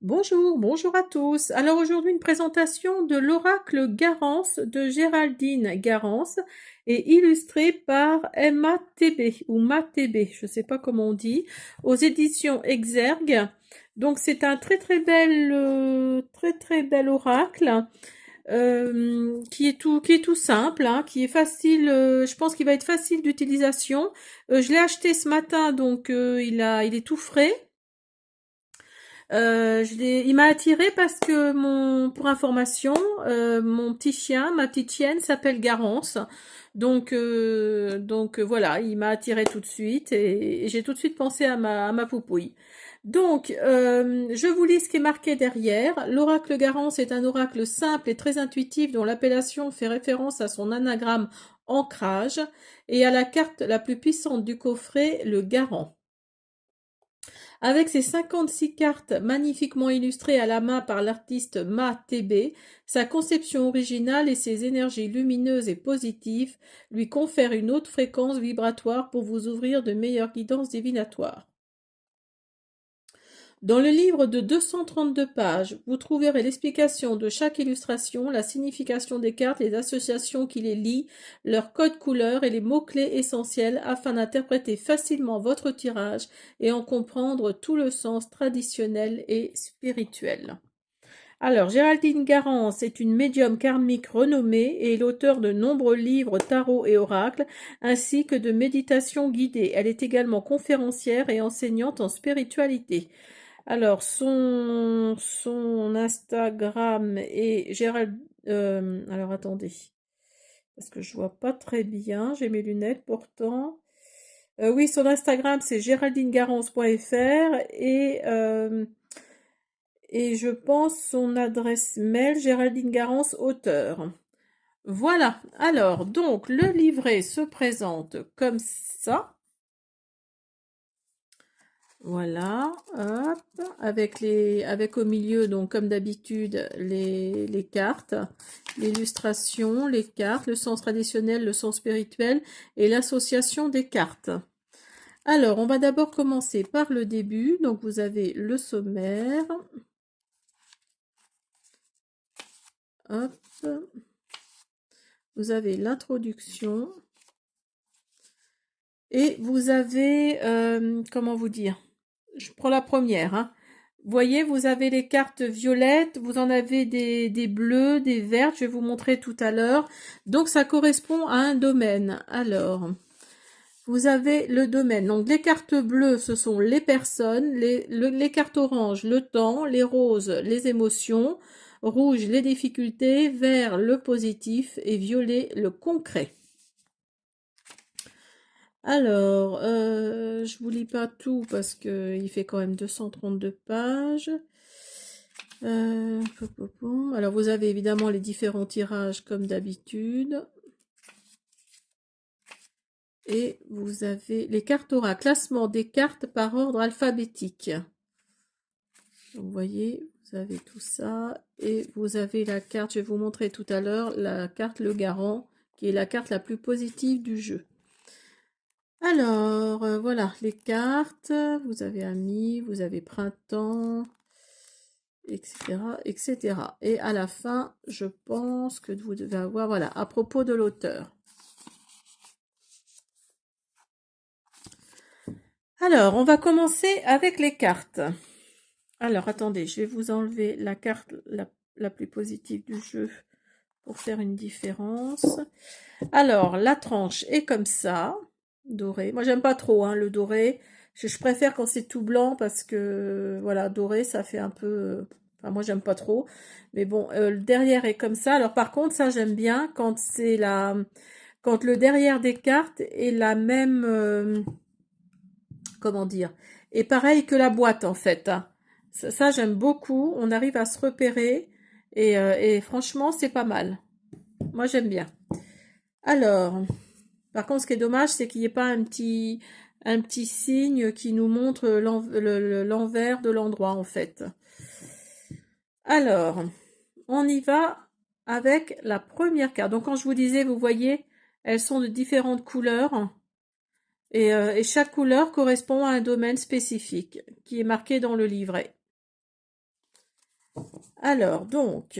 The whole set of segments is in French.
Bonjour, bonjour à tous. Alors aujourd'hui une présentation de l'oracle Garance de Géraldine Garance et illustrée par Emma TB ou MaTB, je ne sais pas comment on dit, aux éditions Exergue. Donc c'est un très bel oracle qui est tout simple, hein, qui est facile. Je pense qu'il va être facile d'utilisation. Je l'ai acheté ce matin, donc il est tout frais. Il m'a attiré parce que pour information, mon petit chien, ma petite chienne s'appelle Garance. Voilà, il m'a attiré tout de suite et j'ai tout de suite pensé à ma poupouille. Donc, je vous lis ce qui est marqué derrière. L'oracle Garance est un oracle simple et très intuitif dont l'appellation fait référence à son anagramme ancrage et à la carte la plus puissante du coffret, le Garant. Avec ses 56 cartes magnifiquement illustrées à la main par l'artiste MaTB, sa conception originale et ses énergies lumineuses et positives lui confèrent une haute fréquence vibratoire pour vous ouvrir de meilleures guidances divinatoires. Dans le livre de 232 pages, vous trouverez l'explication de chaque illustration, la signification des cartes, les associations qui les lient, leur code couleur et les mots-clés essentiels afin d'interpréter facilement votre tirage et en comprendre tout le sens traditionnel et spirituel. Alors, Géraldine Garance est une médium karmique renommée et est l'auteur de nombreux livres tarot et oracles, ainsi que de méditations guidées. Elle est également conférencière et enseignante en spiritualité. Alors, son Instagram est Gérald. Alors, attendez, parce que je vois pas très bien. J'ai mes lunettes pourtant. Oui, son Instagram c'est géraldinegarance.fr et je pense son adresse mail Géraldine Garance auteur. Voilà. Alors, donc le livret se présente comme ça. Voilà, hop, avec au milieu, donc comme d'habitude, les cartes, l'illustration, les cartes, le sens traditionnel, le sens spirituel et l'association des cartes. Alors, on va d'abord commencer par le début. Donc, vous avez le sommaire. Hop. Vous avez l'introduction. Et vous avez, comment vous dire? Je prends la première, hein. Vous voyez, vous avez les cartes violettes, vous en avez des bleus, des vertes, je vais vous montrer tout à l'heure. Donc, ça correspond à un domaine. Alors, vous avez le domaine. Donc, les cartes bleues, ce sont les personnes, les cartes oranges, le temps, les roses, les émotions, rouge, les difficultés, vert, le positif et violet, le concret. Alors, je vous lis pas tout parce que il fait quand même 232 pages. Alors, vous avez évidemment les différents tirages comme d'habitude. Et vous avez les cartes oracles, classement des cartes par ordre alphabétique. Vous voyez, vous avez tout ça. Et vous avez la carte, je vais vous montrer tout à l'heure, la carte Le Garant, qui est la carte la plus positive du jeu. Alors, voilà, les cartes. Vous avez Amis, vous avez Printemps, etc., etc. Et à la fin, je pense que vous devez avoir, voilà, à propos de l'auteur. Alors, on va commencer avec les cartes. Alors, attendez, je vais vous enlever la carte la plus positive du jeu pour faire une différence. Alors, la tranche est comme ça, doré. Moi, j'aime pas trop hein, le doré. Je préfère quand c'est tout blanc parce que, voilà, doré, ça fait un peu... Enfin, moi, j'aime pas trop. Mais bon, le derrière est comme ça. Alors, par contre, ça, j'aime bien quand c'est quand le derrière des cartes est la même... comment dire? Et pareil que la boîte, en fait. Hein. Ça j'aime beaucoup. On arrive à se repérer. Et franchement, c'est pas mal. Moi, j'aime bien. Alors... Par contre, ce qui est dommage, c'est qu'il n'y ait pas un petit signe qui nous montre l'envers de l'endroit, en fait. Alors, on y va avec la première carte. Donc, quand je vous disais, vous voyez, elles sont de différentes couleurs. Et chaque couleur correspond à un domaine spécifique qui est marqué dans le livret. Alors, donc,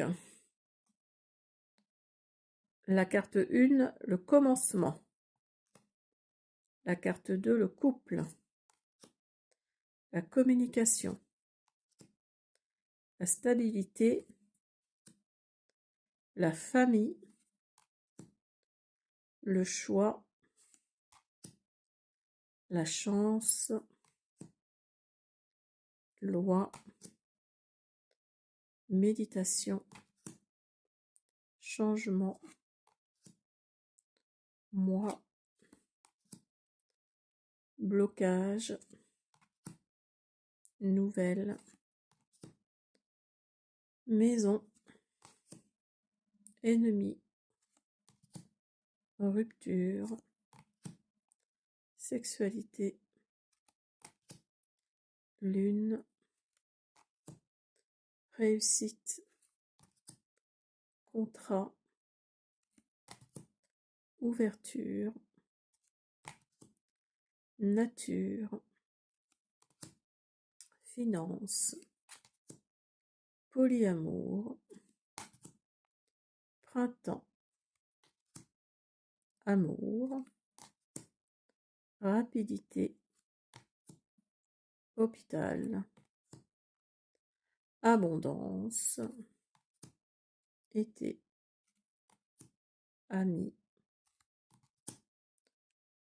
la carte 1, le commencement. La carte 2, le couple. La communication. La stabilité. La famille. Le choix. La chance. Loi. Méditation. Changement. Moi. Blocage. Nouvelle. Maison. Ennemi. Rupture. Sexualité. Lune. Réussite. Contrat. Ouverture. Nature. Finance. Polyamour. Printemps. Amour. Rapidité. Hôpital. Abondance. Été. Ami.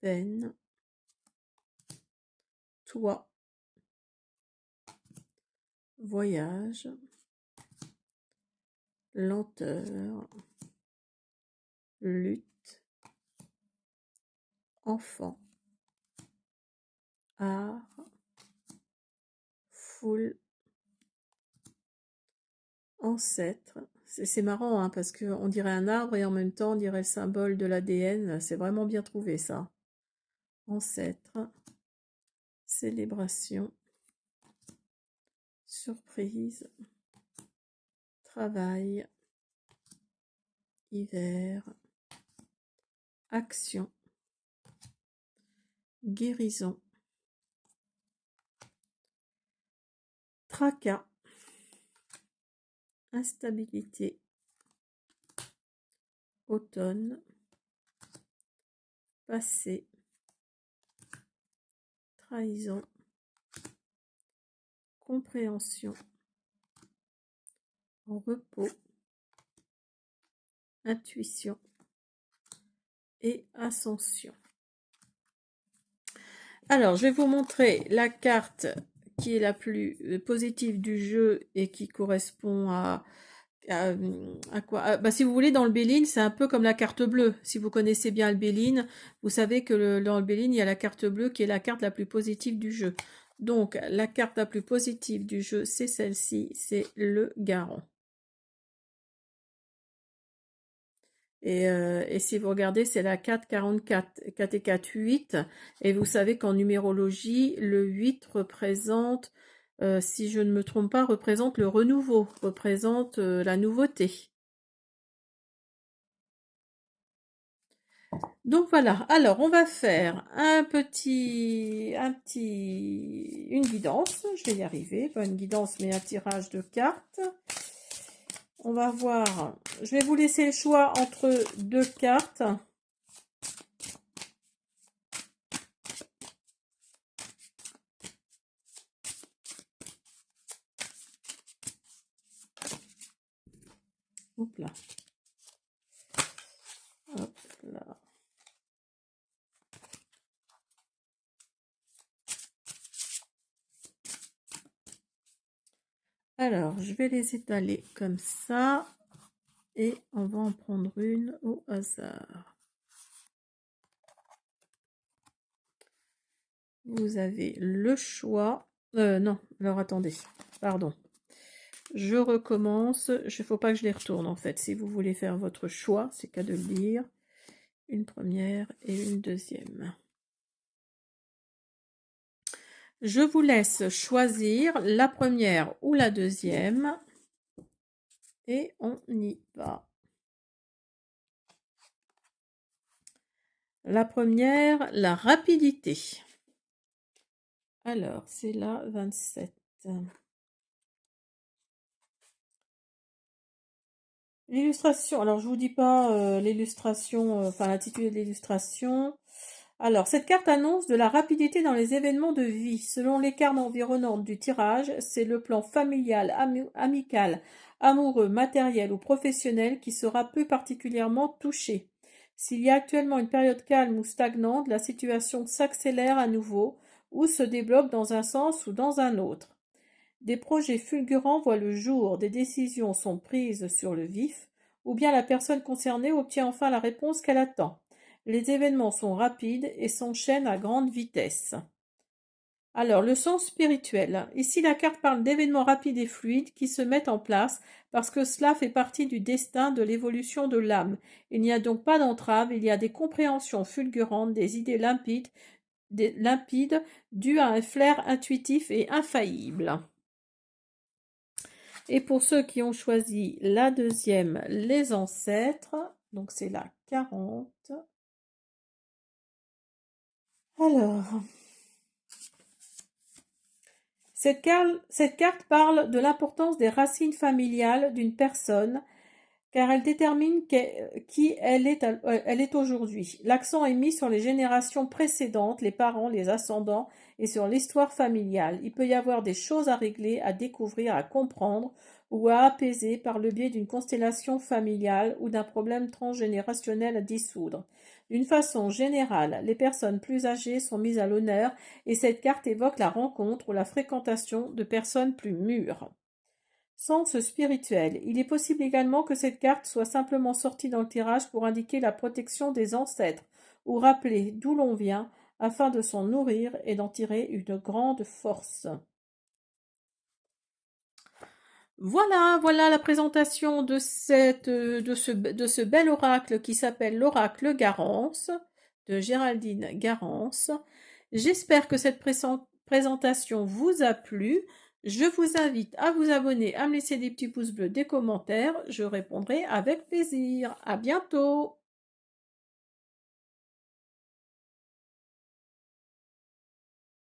Peine. Toi. Voyage. Lenteur. Lutte. Enfant. Art. Foule. Ancêtre. C'est marrant hein, parce qu'on dirait un arbre et en même temps on dirait le symbole de l'ADN. C'est vraiment bien trouvé ça. Ancêtre. Célébration. Surprise. Travail. Hiver. Action. Guérison. Tracas. Instabilité. Automne. Passé. Trahison. Compréhension. Repos. Intuition. Et ascension. Alors, je vais vous montrer la carte qui est la plus positive du jeu et qui correspond à quoi bah, si vous voulez, dans le Béline, c'est un peu comme la carte bleue. Si vous connaissez bien le Béline, vous savez que dans le Béline, il y a la carte bleue qui est la carte la plus positive du jeu. Donc, la carte la plus positive du jeu, c'est celle-ci, c'est le Garant. Et si vous regardez, c'est la 444, 4 et 4, 8. Et vous savez qu'en numérologie, le 8 représente, si je ne me trompe pas, représente le renouveau, représente la nouveauté. Donc voilà, alors on va faire une guidance, je vais y arriver, pas une guidance mais un tirage de cartes. On va voir, je vais vous laisser le choix entre deux cartes. Hop là. Hop là. Alors, je vais les étaler comme ça et on va en prendre une au hasard. Vous avez le choix. Non, alors attendez, pardon. Je recommence. Il ne faut pas que je les retourne en fait. Si vous voulez faire votre choix, c'est qu'à de le dire. Une première et une deuxième. Je vous laisse choisir la première ou la deuxième. Et on y va. La première, la rapidité. Alors, c'est la 27. L'illustration, alors je vous dis pas l'illustration, enfin l'intitulé de l'illustration. Alors, cette carte annonce de la rapidité dans les événements de vie. Selon les cartes environnantes du tirage, c'est le plan familial, amical, amoureux, matériel ou professionnel qui sera plus particulièrement touché. S'il y a actuellement une période calme ou stagnante, la situation s'accélère à nouveau ou se débloque dans un sens ou dans un autre. Des projets fulgurants voient le jour, des décisions sont prises sur le vif, ou bien la personne concernée obtient enfin la réponse qu'elle attend. Les événements sont rapides et s'enchaînent à grande vitesse. Alors, le sens spirituel. Ici, la carte parle d'événements rapides et fluides qui se mettent en place parce que cela fait partie du destin de l'évolution de l'âme. Il n'y a donc pas d'entrave, il y a des compréhensions fulgurantes, des idées limpides dues à un flair intuitif et infaillible. Et pour ceux qui ont choisi la deuxième, les ancêtres, donc c'est la 40. Alors, cette carte parle de l'importance des racines familiales d'une personne, car elle détermine qui elle est aujourd'hui. L'accent est mis sur les générations précédentes, les parents, les ascendants, et sur l'histoire familiale. Il peut y avoir des choses à régler, à découvrir, à comprendre ou à apaiser par le biais d'une constellation familiale ou d'un problème transgénérationnel à dissoudre. D'une façon générale, les personnes plus âgées sont mises à l'honneur et cette carte évoque la rencontre ou la fréquentation de personnes plus mûres. Sens spirituel. Il est possible également que cette carte soit simplement sortie dans le tirage pour indiquer la protection des ancêtres ou rappeler d'où l'on vient afin de s'en nourrir et d'en tirer une grande force. Voilà la présentation de ce bel oracle qui s'appelle l'oracle Garance, de Géraldine Garance. J'espère que cette présentation vous a plu. Je vous invite à vous abonner, à me laisser des petits pouces bleus, des commentaires. Je répondrai avec plaisir. À bientôt!